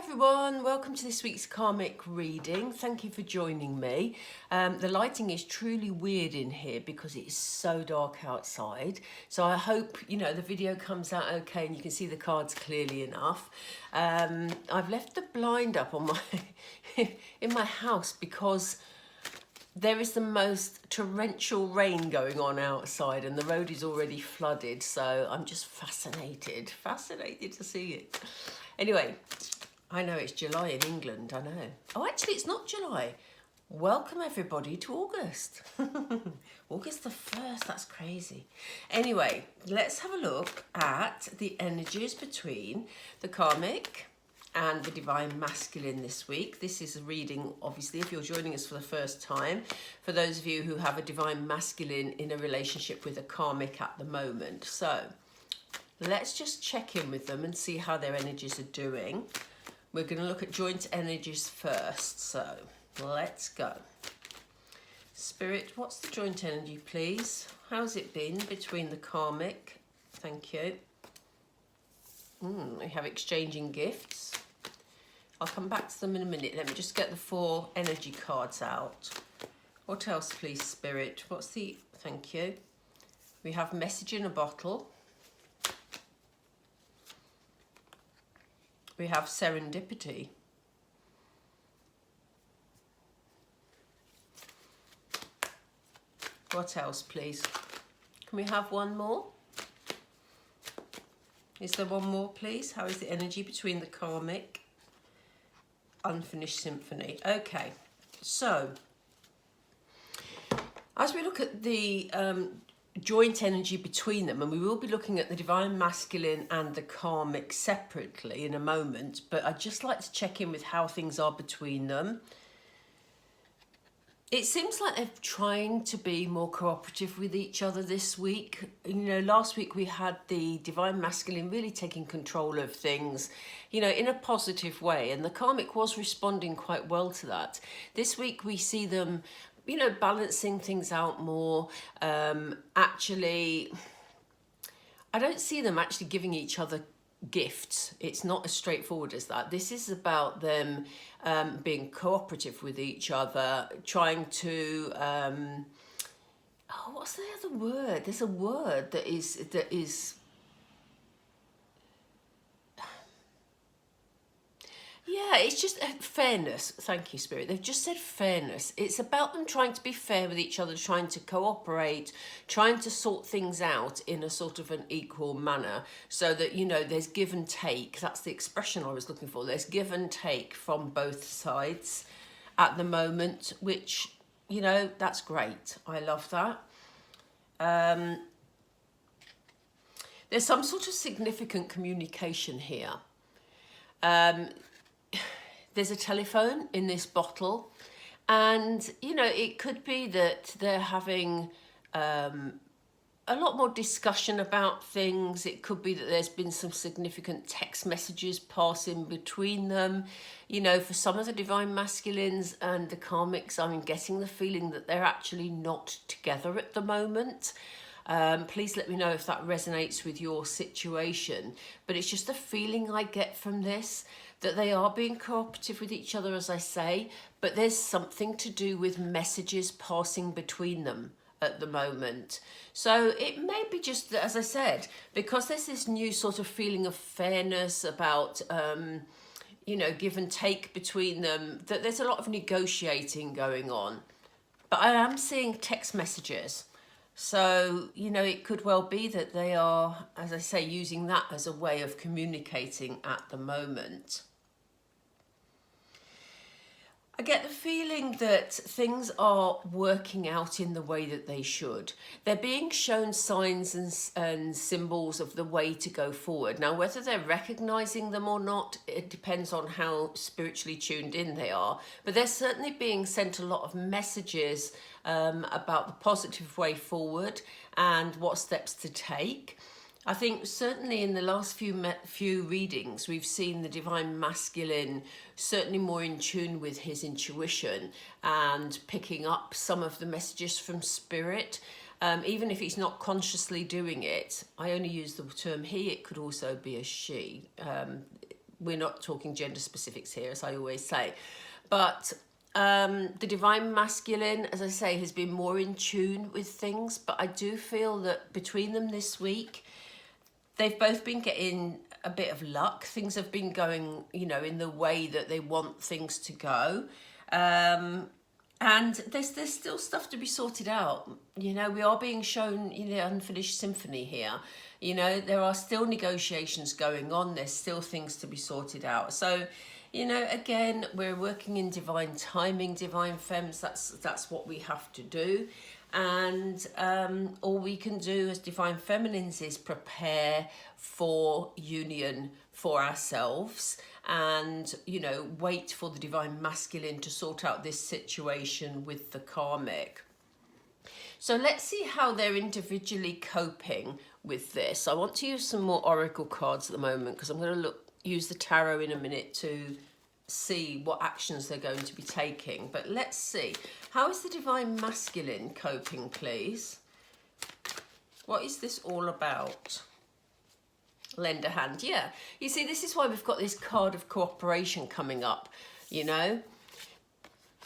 everyone, welcome to this week's karmic reading. Thank you for joining me. The lighting is truly weird in here because it is so dark outside. So I hope, the video comes out okay and you can see the cards clearly enough. I've left the blind up on my in my house because there is the most torrential rain going on outside and the road is already flooded. So I'm just fascinated to see it. Anyway, I know it's July in England, I know. Oh, actually, it's not July. Welcome, everybody, to August. August the 1st, that's crazy. Anyway, let's have a look at the energies between the karmic and the divine masculine this week. This is a reading, obviously, if you're joining us for the first time, for those of you who have a divine masculine in a relationship with a karmic at the moment. So let's just check in with them and see how their energies are doing. We're going to look at joint energies first, so let's go. Spirit, what's the joint energy, please? How's it been between the karmic? Thank you. We have exchanging gifts. I'll come back to them in a minute. Let me just get the 4 energy cards out. What else, please, Spirit? What's the... Thank you. We have message in a bottle. We have serendipity. What else, please? Can we have one more? Is there one more, please? How is the energy between the karmic? Unfinished symphony. Okay, so as we look at the joint energy between them, and we will be looking at the divine masculine and the karmic separately in a moment, but I'd just like to check in with how things are between them. It seems like they're trying to be more cooperative with each other this week. Last week we had the divine masculine really taking control of things, in a positive way, and the karmic was responding quite well to that. This week we see them balancing things out more. Actually, I don't see them actually giving each other gifts. It's not as straightforward as that. This is about them being cooperative with each other, trying to... what's the other word? There's a word that is... Yeah, it's just fairness. Thank you, Spirit. They've just said fairness. It's about them trying to be fair with each other, trying to cooperate, trying to sort things out in a sort of an equal manner so that, there's give and take. That's the expression I was looking for. There's give and take from both sides at the moment, which, that's great. I love that. There's some sort of significant communication here. There's a telephone in this bottle, and it could be that they're having a lot more discussion about things. It could be that there's been some significant text messages passing between them. For some of the divine masculines and the karmics, I'm getting the feeling that they're actually not together at the moment. Please let me know if that resonates with your situation. But it's just the feeling I get from this, that they are being cooperative with each other, as I say, but there's something to do with messages passing between them at the moment. So it may be just, as I said, because there's this new sort of feeling of fairness about, give and take between them, that there's a lot of negotiating going on. But I am seeing text messages. So, it could well be that they are, as I say, using that as a way of communicating at the moment. I get the feeling that things are working out in the way that they should. They're being shown signs and symbols of the way to go forward. Now, whether they're recognizing them or not, it depends on how spiritually tuned in they are. But they're certainly being sent a lot of messages about the positive way forward and what steps to take. I think certainly in the last few readings, we've seen the divine masculine certainly more in tune with his intuition and picking up some of the messages from spirit. Even if he's not consciously doing it, I only use the term he, it could also be a she. we're not talking gender specifics here, as I always say. But the divine masculine, as I say, has been more in tune with things. But I do feel that between them this week, they've both been getting a bit of luck. Things have been going, you know, in the way that they want things to go. And there's still stuff to be sorted out. You know, we are being shown, you know, unfinished symphony here. You know, there are still negotiations going on. There's still things to be sorted out. So, you know, again, we're working in divine timing, divine femmes. That's what we have to do. And all we can do as divine feminines is prepare for union for ourselves, and, you know, wait for the divine masculine to sort out this situation with the karmic. So let's see how they're individually coping with this. I want to use some more oracle cards at the moment, because I'm going to use the tarot in a minute to see what actions they're going to be taking. But let's see. How is the divine masculine coping, please? What is this all about? Lend a hand. Yeah. You see, this is why we've got this card of cooperation coming up, you know,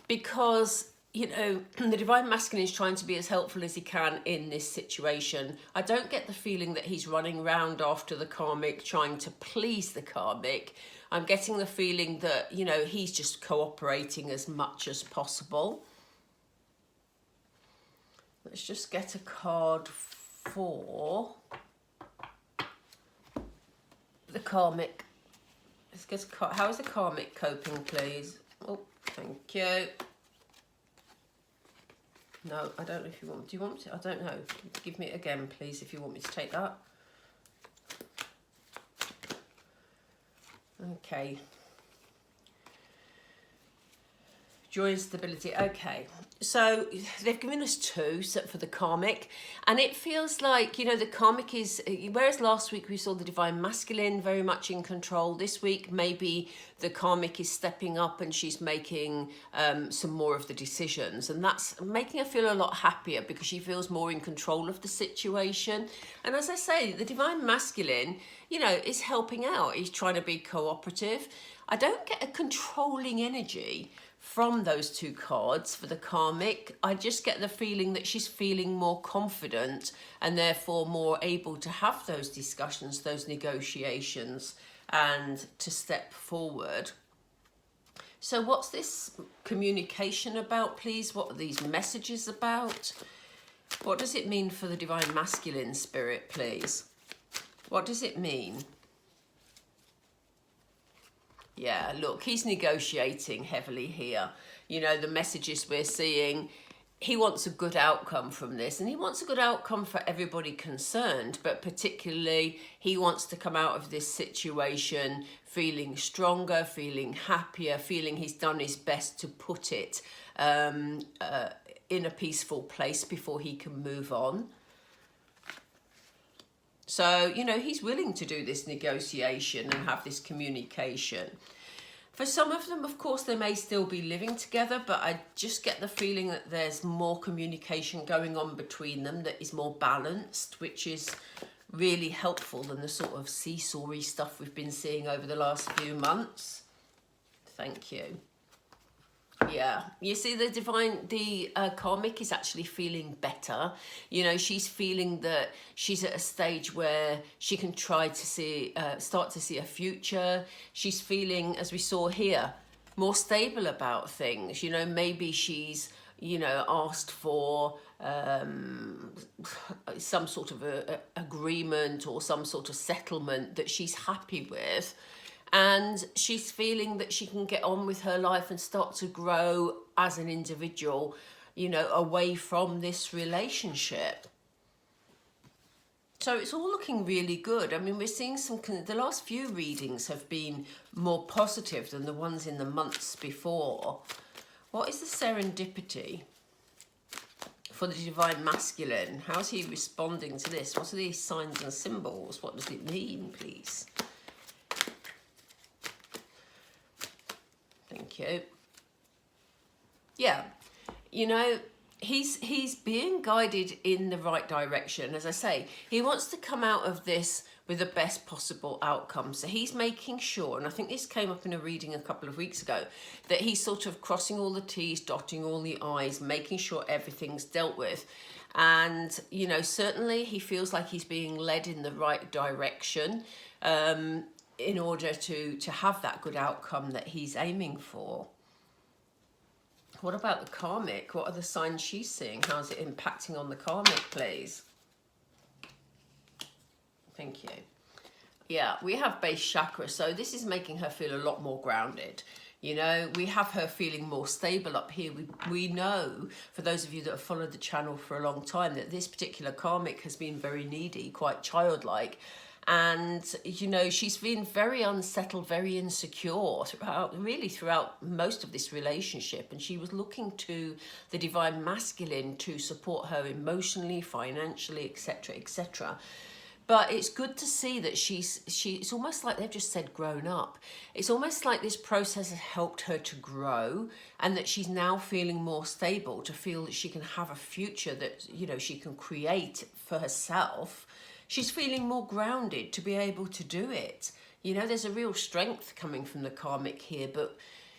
because, you know, the divine masculine is trying to be as helpful as he can in this situation. I don't get the feeling that he's running around after the karmic trying to please the karmic. I'm getting the feeling that, you know, he's just cooperating as much as possible. Let's just get a card for the karmic. Let's get a card. How is the karmic coping, please? Oh, thank you. No, I don't know if you want. Do you want me to? I don't know. Give me it again, please, if you want me to take that. Okay. Joy and stability. Okay. So they've given us two for the karmic, and it feels like, you know, the karmic is, whereas last week we saw the divine masculine very much in control, this week maybe the karmic is stepping up and she's making some more of the decisions, and that's making her feel a lot happier because she feels more in control of the situation. And as I say, the divine masculine, you know, is helping out. He's trying to be cooperative. I don't get a controlling energy from those two cards for the karmic. I just get the feeling that she's feeling more confident and therefore more able to have those discussions, those negotiations, and to step forward. So what's this communication about, please? What are these messages about? What does it mean for the divine masculine spirit, please? What does it mean? Yeah, look, he's negotiating heavily here. You know, the messages we're seeing, he wants a good outcome from this, and he wants a good outcome for everybody concerned, but particularly he wants to come out of this situation feeling stronger, feeling happier, feeling he's done his best to put it in a peaceful place before he can move on. So, you know, he's willing to do this negotiation and have this communication. For some of them, of course, they may still be living together, but I just get the feeling that there's more communication going on between them that is more balanced, which is really helpful than the sort of seesaw-y stuff we've been seeing over the last few months. Thank you. Yeah, you see, the karmic is actually feeling better. You know, she's feeling that she's at a stage where she can try to see, start to see a future. She's feeling, as we saw here, more stable about things. You know, maybe she's, you know, asked for some sort of a agreement or some sort of settlement that she's happy with. And she's feeling that she can get on with her life and start to grow as an individual, you know, away from this relationship. So it's all looking really good. I mean, we're seeing the last few readings have been more positive than the ones in the months before. What is the serendipity for the divine masculine? How's he responding to this? What are these signs and symbols? What does it mean, please? Thank you. Yeah, you know, he's being guided in the right direction. As I say, he wants to come out of this with the best possible outcome. So he's making sure, and I think this came up in a reading a couple of weeks ago, that he's sort of crossing all the T's, dotting all the I's, making sure everything's dealt with. And, you know, certainly he feels like he's being led in the right direction in order to have that good outcome that he's aiming for. What about the karmic? What are the signs she's seeing? How's it impacting on the karmic, please? Thank you. Yeah, we have base chakra, so this is making her feel a lot more grounded. You know, we have her feeling more stable up here. We know, for those of you that have followed the channel for a long time, that this particular karmic has been very needy, quite childlike. And, you know, she's been very unsettled, very insecure throughout most of this relationship. And she was looking to the divine masculine to support her emotionally, financially, etc., etc. But it's good to see that it's almost like they've just said grown up. It's almost like this process has helped her to grow, and that she's now feeling more stable, to feel that she can have a future that, you know, she can create for herself. She's feeling more grounded to be able to do it. You know, there's a real strength coming from the karmic here, but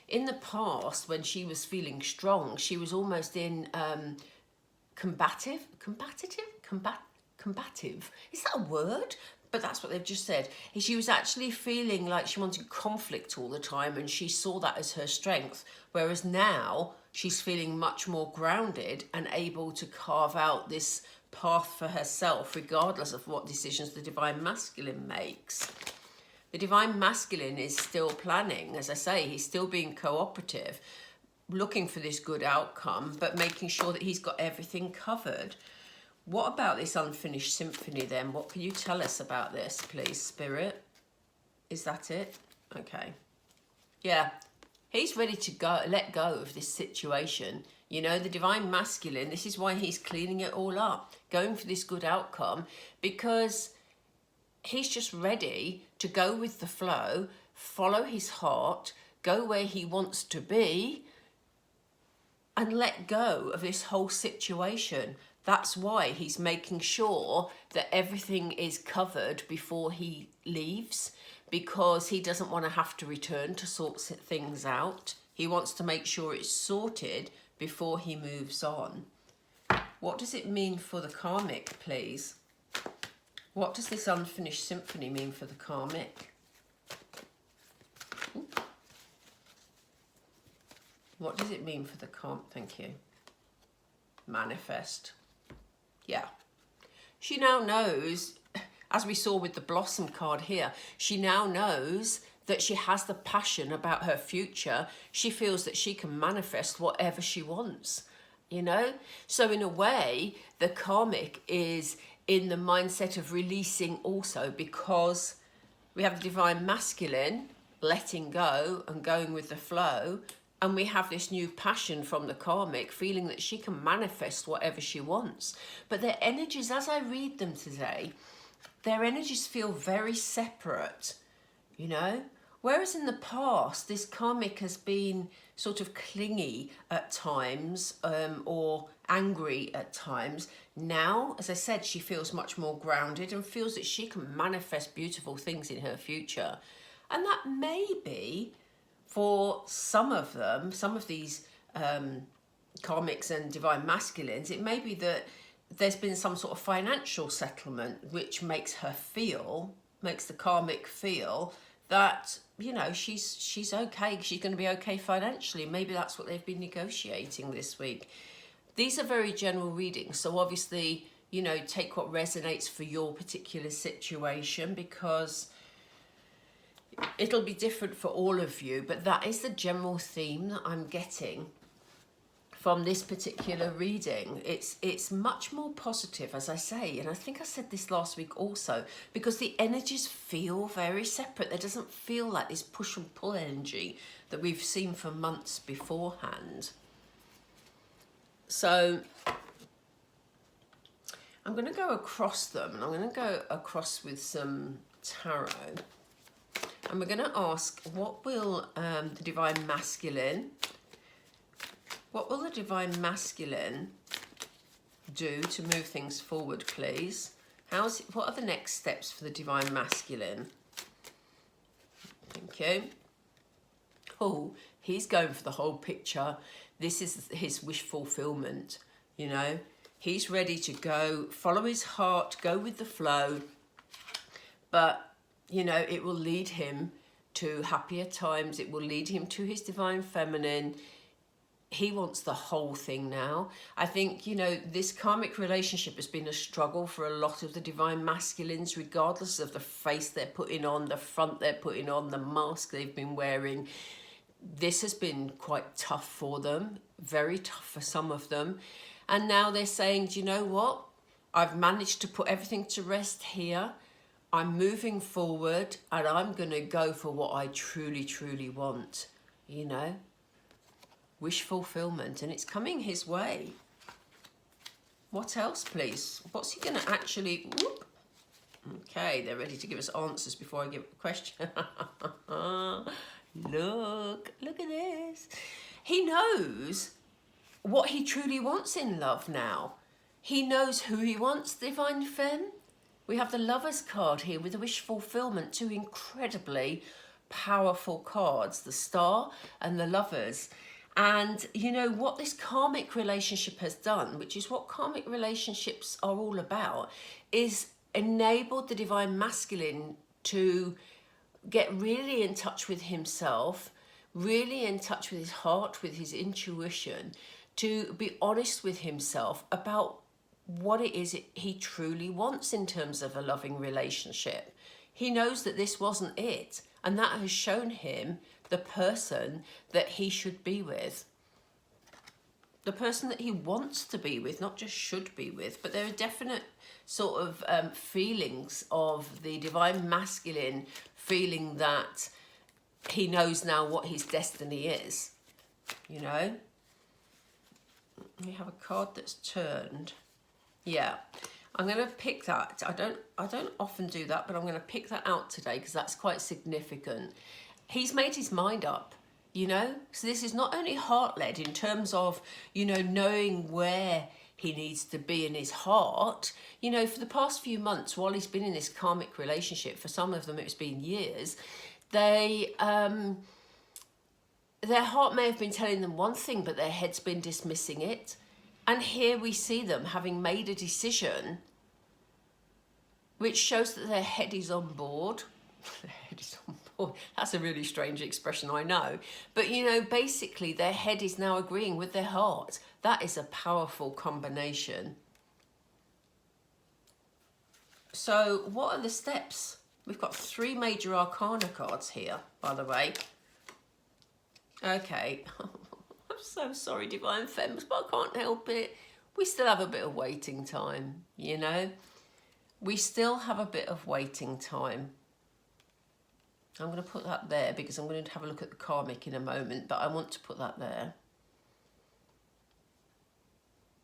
in the past, when she was feeling strong, she was almost in combative. Is that a word? But that's what they've just said. She was actually feeling like she wanted conflict all the time, and she saw that as her strength. Whereas now she's feeling much more grounded and able to carve out this path for herself, regardless of what decisions the divine masculine makes. The divine masculine is still planning. As I say, he's still being cooperative, looking for this good outcome, but making sure that he's got everything covered. What about this unfinished symphony then? What can you tell us about this, please, Spirit? Is that it? Okay. Yeah, he's ready to go, let go of this situation. You know, the divine masculine, this is why he's cleaning it all up, going for this good outcome, because he's just ready to go with the flow, follow his heart, go where he wants to be, and let go of this whole situation. That's why he's making sure that everything is covered before he leaves, because he doesn't want to have to return to sort things out. He wants to make sure it's sorted before he moves on. What does it mean for the karmic, please? What does this unfinished symphony mean for the karmic? What does it mean for the karmic? Thank you. Manifest. Yeah. She now knows, as we saw with the Blossom card here, she now knows that she has the passion about her future. She feels that she can manifest whatever she wants, you know? So in a way, the karmic is in the mindset of releasing also, because we have the divine masculine letting go and going with the flow, and we have this new passion from the karmic, feeling that she can manifest whatever she wants. But their energies, as I read them today, their energies feel very separate, you know? Whereas in the past, this karmic has been sort of clingy at times, or angry at times. Now, as I said, she feels much more grounded and feels that she can manifest beautiful things in her future. And that may be, for some of them, some of these karmics and divine masculines, it may be that there's been some sort of financial settlement which makes the karmic feel that, you know, she's okay, she's going to be okay financially. Maybe that's what they've been negotiating this week. These are very general readings, so obviously, you know, take what resonates for your particular situation, because it'll be different for all of you, but that is the general theme that I'm getting from this particular reading. It's much more positive, as I say, and I think I said this last week also, because the energies feel very separate. There doesn't feel like this push and pull energy that we've seen for months beforehand. So I'm going to go across them, and I'm going to go across with some tarot, and we're going to ask, what will the divine masculine do to move things forward, please? What are the next steps for the Divine Masculine? Thank you. Oh, he's going for the whole picture. This is his wish fulfillment, you know. He's ready to go, follow his heart, go with the flow. But, you know, it will lead him to happier times. It will lead him to his Divine Feminine. He wants the whole thing now. I think, you know, this karmic relationship has been a struggle for a lot of the Divine Masculines, regardless of the face they're putting on, the front they're putting on, the mask they've been wearing. This has been quite tough for them, very tough for some of them. And now they're saying, do you know what? I've managed to put everything to rest here. I'm moving forward and I'm going to go for what I truly, truly want, you know? Wish fulfillment, and it's coming his way. What else, please? What's he going to actually... Whoop. Okay, they're ready to give us answers before I give a question. Look at this. He knows what he truly wants in love now. He knows who he wants, Divine Femme. We have the Lovers card here with the wish fulfillment, two incredibly powerful cards, the Star and the Lovers. And you know what this karmic relationship has done, which is what karmic relationships are all about, is enabled the Divine Masculine to get really in touch with himself, really in touch with his heart, with his intuition, to be honest with himself about what it is he truly wants in terms of a loving relationship. He knows that this wasn't it, and that has shown him the person that he should be with. The person that he wants to be with, not just should be with, but there are definite sort of feelings of the Divine Masculine feeling that he knows now what his destiny is, you know. We have a card that's turned. Yeah, I'm going to pick that. I don't often do that, but I'm going to pick that out today because that's quite significant. He's made his mind up, you know. So this is not only heart-led in terms of, you know, knowing where he needs to be in his heart. You know, for the past few months, while he's been in this karmic relationship, for some of them it's been years, their heart may have been telling them one thing, but their head's been dismissing it. And here we see them having made a decision which shows that their head is on board. Their head is on board. That's a really strange expression, I know. But, you know, basically their head is now agreeing with their heart. That is a powerful combination. So what are the steps? We've got 3 major arcana cards here, by the way. Okay. I'm so sorry, Divine Femmes, but I can't help it. We still have a bit of waiting time, you know? We still have a bit of waiting time. I'm going to put that there because I'm going to have a look at the karmic in a moment, but I want to put that there.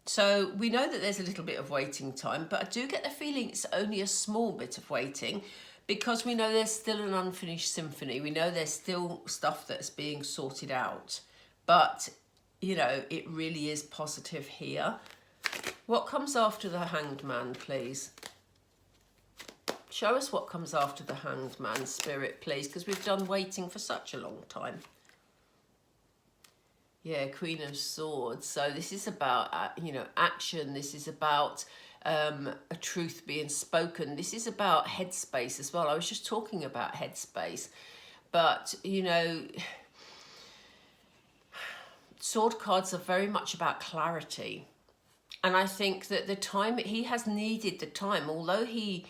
So we know that there's a little bit of waiting time, but I do get the feeling it's only a small bit of waiting because we know there's still an unfinished symphony. We know there's still stuff that's being sorted out. But, you know, it really is positive here. What comes after the Hanged Man, please? Show us what comes after the Hanged Man, Spirit, please, because we've done waiting for such a long time. Yeah, Queen of Swords. So this is about, you know, action. This is about a truth being spoken. This is about headspace as well. I was just talking about headspace. But, you know, sword cards are very much about clarity. And I think that the time, he has needed the time, although he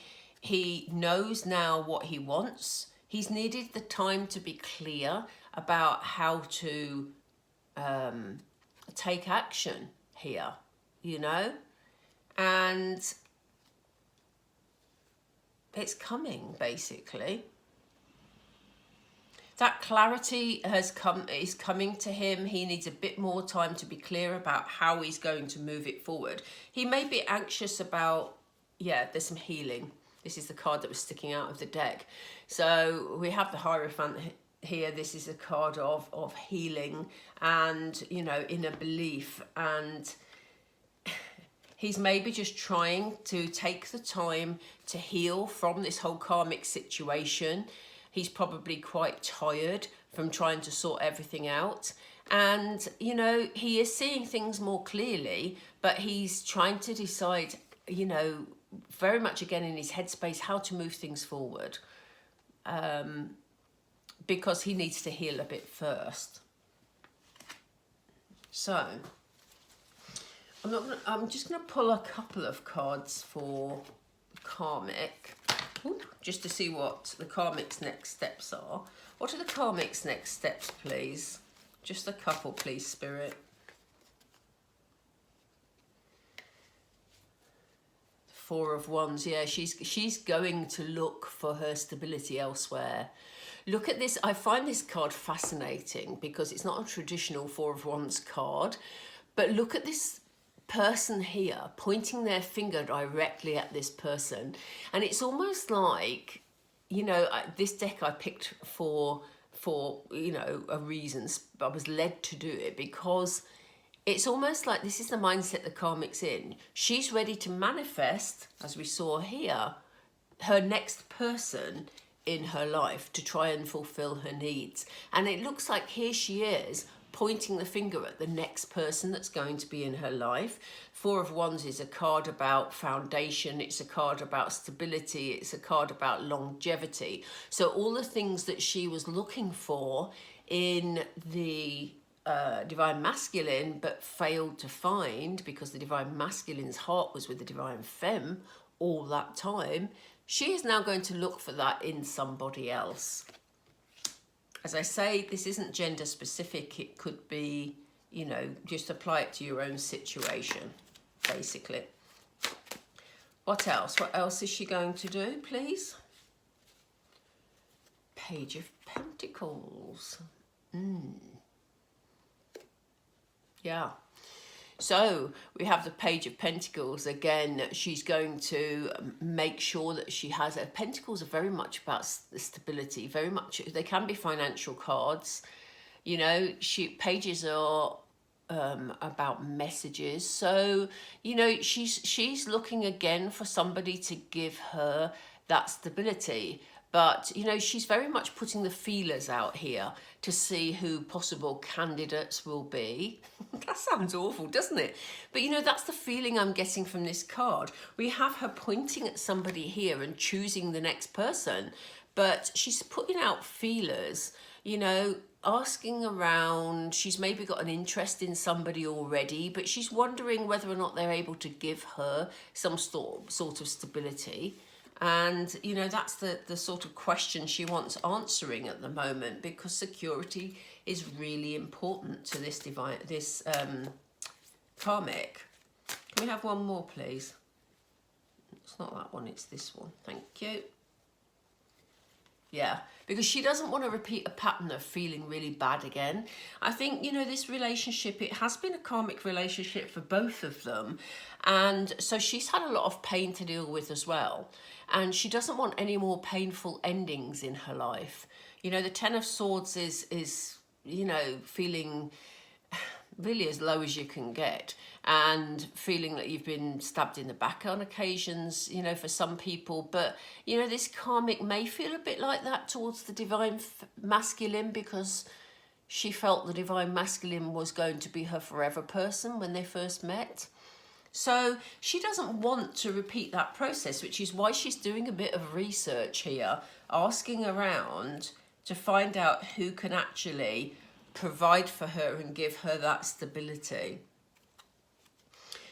knows now what he wants, he's needed the time to be clear about how to take action here, you know? And it's coming, basically. That clarity is coming to him. He needs a bit more time to be clear about how he's going to move it forward. He may be anxious about, yeah, there's some healing. This is the card that was sticking out of the deck. So we have the Hierophant here. This is a card of healing and, you know, inner belief. And He's maybe just trying to take the time to heal from this whole karmic situation. He's probably quite tired from trying to sort everything out. And, you know, he is seeing things more clearly, but he's trying to decide, you know, very much again in his headspace, how to move things forward. Because he needs to heal a bit first. So, I'm just going to pull a couple of cards for Karmic, just to see what the Karmic's next steps are. What are the Karmic's next steps, please? Just a couple, please, Spirit. Four of Wands, yeah, she's going to look for her stability elsewhere. Look at this. I find this card fascinating because it's not a traditional Four of Wands card, but look at this person here pointing their finger directly at this person. And it's almost like, you know, this deck I picked for you know, a reason. I was led to do it because it's almost like this is the mindset the Karmic's in. She's ready to manifest, as we saw here, her next person in her life to try and fulfill her needs. And it looks like here she is pointing the finger at the next person that's going to be in her life. Four of Wands is a card about foundation. It's a card about stability. It's a card about longevity. So all the things that she was looking for in the Divine Masculine but failed to find because the Divine Masculine's heart was with the Divine Femme all that time, she is now going to look for that in somebody else. As I say, this isn't gender specific. It could be, you know, just apply it to your own situation, basically. What else? What else is she going to do, please? Page of Pentacles. Yeah. So we have the Page of Pentacles. Again, she's going to make sure that she has her Pentacles are very much about stability, very much, they can be financial cards. You know, pages are about messages. So, you know, she's looking again for somebody to give her that stability. But, you know, she's very much putting the feelers out here to see who possible candidates will be. That sounds awful, doesn't it? But, you know, that's the feeling I'm getting from this card. We have her pointing at somebody here and choosing the next person. But she's putting out feelers, you know, asking around. She's maybe got an interest in somebody already, but she's wondering whether or not they're able to give her some sort of stability. And, you know, that's the sort of question she wants answering at the moment, because security is really important to this Karmic. Can we have one more, please? It's not that one, it's this one. Thank you. Yeah, because she doesn't want to repeat a pattern of feeling really bad again. I think, you know, this relationship, it has been a karmic relationship for both of them. And so she's had a lot of pain to deal with as well. And she doesn't want any more painful endings in her life. You know, the Ten of Swords is you know, feeling really as low as you can get, and feeling that you've been stabbed in the back on occasions, you know, for some people. But, you know, this Karmic may feel a bit like that towards the Divine Masculine, because she felt the Divine Masculine was going to be her forever person when they first met. So she doesn't want to repeat that process, which is why she's doing a bit of research here, asking around to find out who can actually provide for her and give her that stability.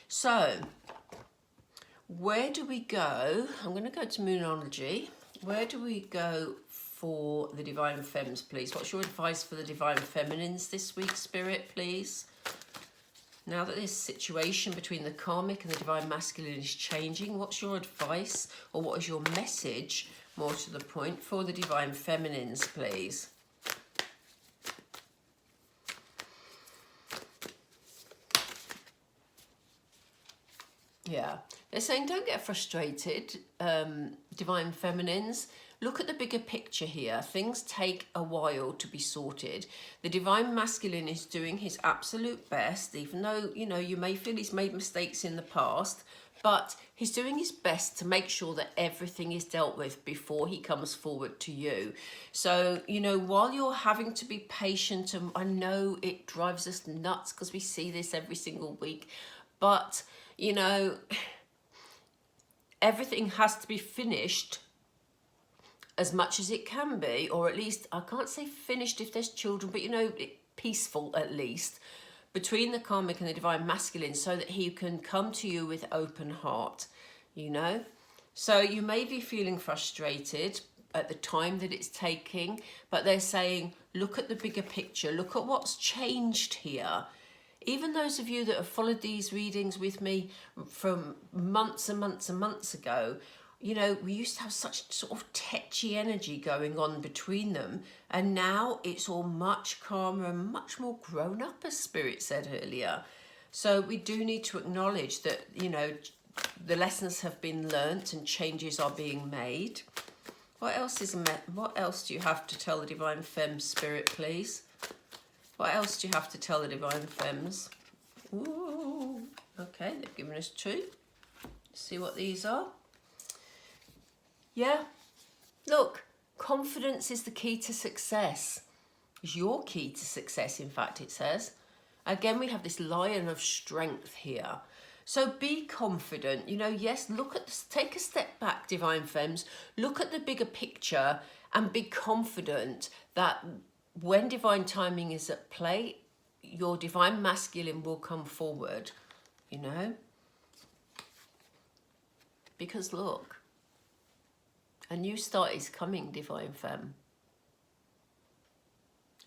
So, where do we go? I'm going to go to Moonology. Where do we go for the Divine Femmes, please? What's your advice for the Divine Feminines this week, Spirit, please? Now that this situation between the Karmic and the Divine Masculine is changing, what's your advice, or what is your message, more to the point, for the Divine Feminines, please? Yeah, They're saying don't get frustrated, divine feminines. Look at the bigger picture here. Things take a while to be sorted. The divine masculine is doing his absolute best, even though, you know, you may feel he's made mistakes in the past, but he's doing his best to make sure that everything is dealt with before he comes forward to you. So, you know, while you're having to be patient, and I know it drives us nuts because we see this every single week, but, you know, everything has to be finished as much as it can be, or at least, I can't say finished if there's children, but, you know, peaceful at least, between the karmic and the divine masculine, so that he can come to you with open heart, you know. So you may be feeling frustrated at the time that it's taking, but they're saying, look at the bigger picture, look at what's changed here. Even those of you that have followed these readings with me from months and months and months ago, you know, we used to have such sort of tetchy energy going on between them, and now it's all much calmer and much more grown up, as Spirit said earlier. So we do need to acknowledge that, you know, the lessons have been learnt and changes are being made. What else do you have to tell the Divine Femme, Spirit, please? What else do you have to tell the Divine Femmes? Ooh, okay, they've given us two. Let's see what these are. Yeah, look, confidence is the key to success. Is your key to success, in fact, it says. Again, we have this lion of strength here. So be confident, you know, yes, take a step back, Divine Femmes, look at the bigger picture and be confident that when divine timing is at play, your divine masculine will come forward, you know. Because look, a new start is coming, Divine Femme.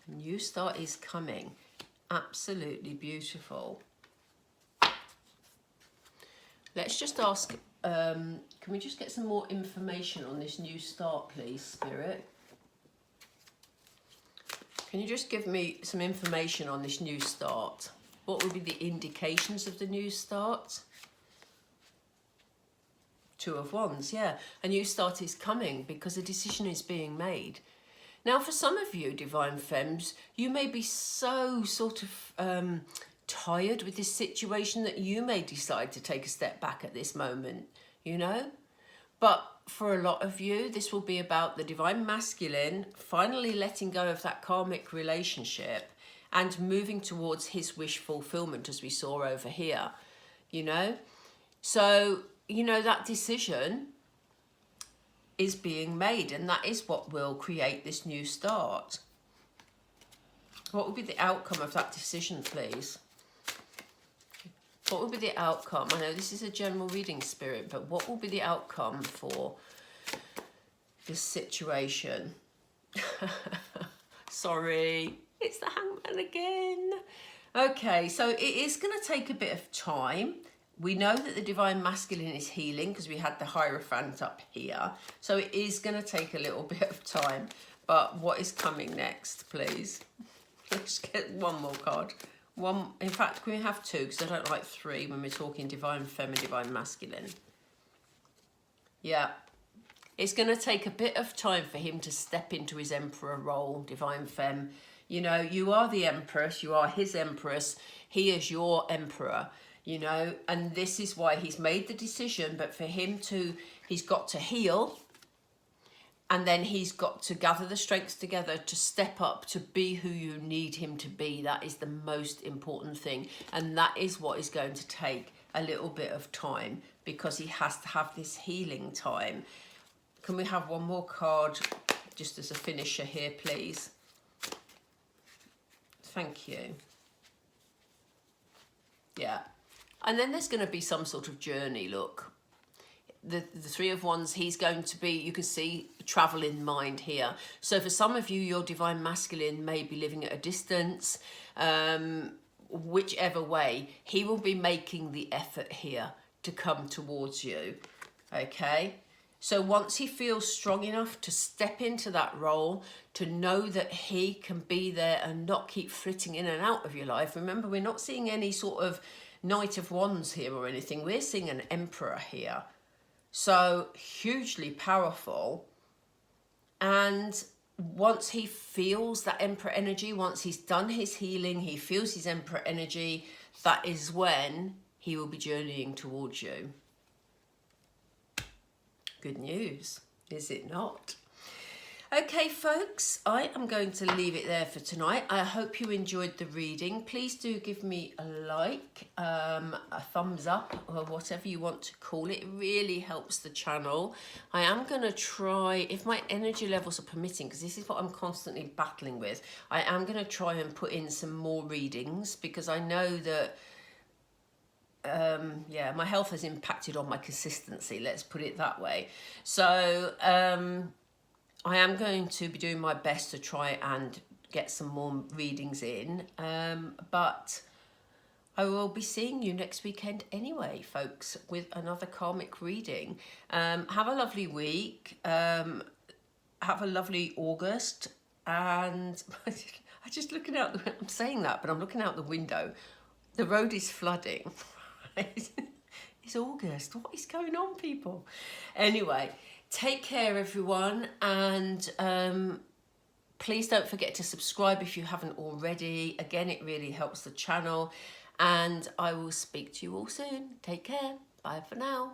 A new start is coming. Absolutely beautiful. Let's just ask, can we just get some more information on this new start, please, Spirit? Can you just give me some information on this new start? What would be the indications of the new start? Two of Wands, yeah. A new start is coming because a decision is being made. Now, for some of you, Divine Femmes, you may be so sort of tired with this situation that you may decide to take a step back at this moment, you know? But for a lot of you, this will be about the divine masculine finally letting go of that karmic relationship and moving towards his wish fulfillment, as we saw over here, you know? So, you know, that decision is being made, and that is what will create this new start. What will be the outcome of that decision, please? What will be the outcome? I know this is a general reading, Spirit, but what will be the outcome for this situation? Sorry, it's the Hangman again. Okay, so it is going to take a bit of time. We know that the divine masculine is healing because we had the Hierophant up here. So it is going to take a little bit of time. But what is coming next, please? Let's get one more card. One, in fact, can we have two? Because I don't like three when we're talking divine femme and divine masculine. Yeah. It's going to take a bit of time for him to step into his emperor role, divine femme. You know, you are the empress. You are his empress. He is your emperor. You know, and this is why he's made the decision. But for him to, he's got to heal. And then he's got to gather the strength together to step up, to be who you need him to be. That is the most important thing. And that is what is going to take a little bit of time, because he has to have this healing time. Can we have one more card just as a finisher here, please? Thank you. Yeah. And then there's going to be some sort of journey, look. The Three of Wands, he's going to be, you can see, travel in mind here. So for some of you, your divine masculine may be living at a distance. Whichever way, he will be making the effort here to come towards you. Okay? So once he feels strong enough to step into that role, to know that he can be there and not keep flitting in and out of your life. Remember, we're not seeing any sort of Knight of Wands here or anything. We're seeing an Emperor here. So hugely powerful. And once he feels that Emperor energy, once he's done his healing, he feels his Emperor energy, that is when he will be journeying towards you. Good news, is it not? Okay, folks, I am going to leave it there for tonight. I hope you enjoyed the reading. Please do give me a like, a thumbs up, or whatever you want to call it. It really helps the channel. I am going to try, if my energy levels are permitting, because this is what I'm constantly battling with, I am going to try and put in some more readings, because I know that yeah, my health has impacted on my consistency, let's put it that way. So I am going to be doing my best to try and get some more readings in, but I will be seeing you next weekend anyway, folks, with another karmic reading. Have a lovely week, have a lovely August, and I'm just looking out, I'm saying that, but I'm looking out the window. The road is flooding. It's August. What is going on, people? Anyway, take care, everyone, and please don't forget to subscribe if you haven't already. Again, it really helps the channel, and I will speak to you all soon. Take care. Bye for now.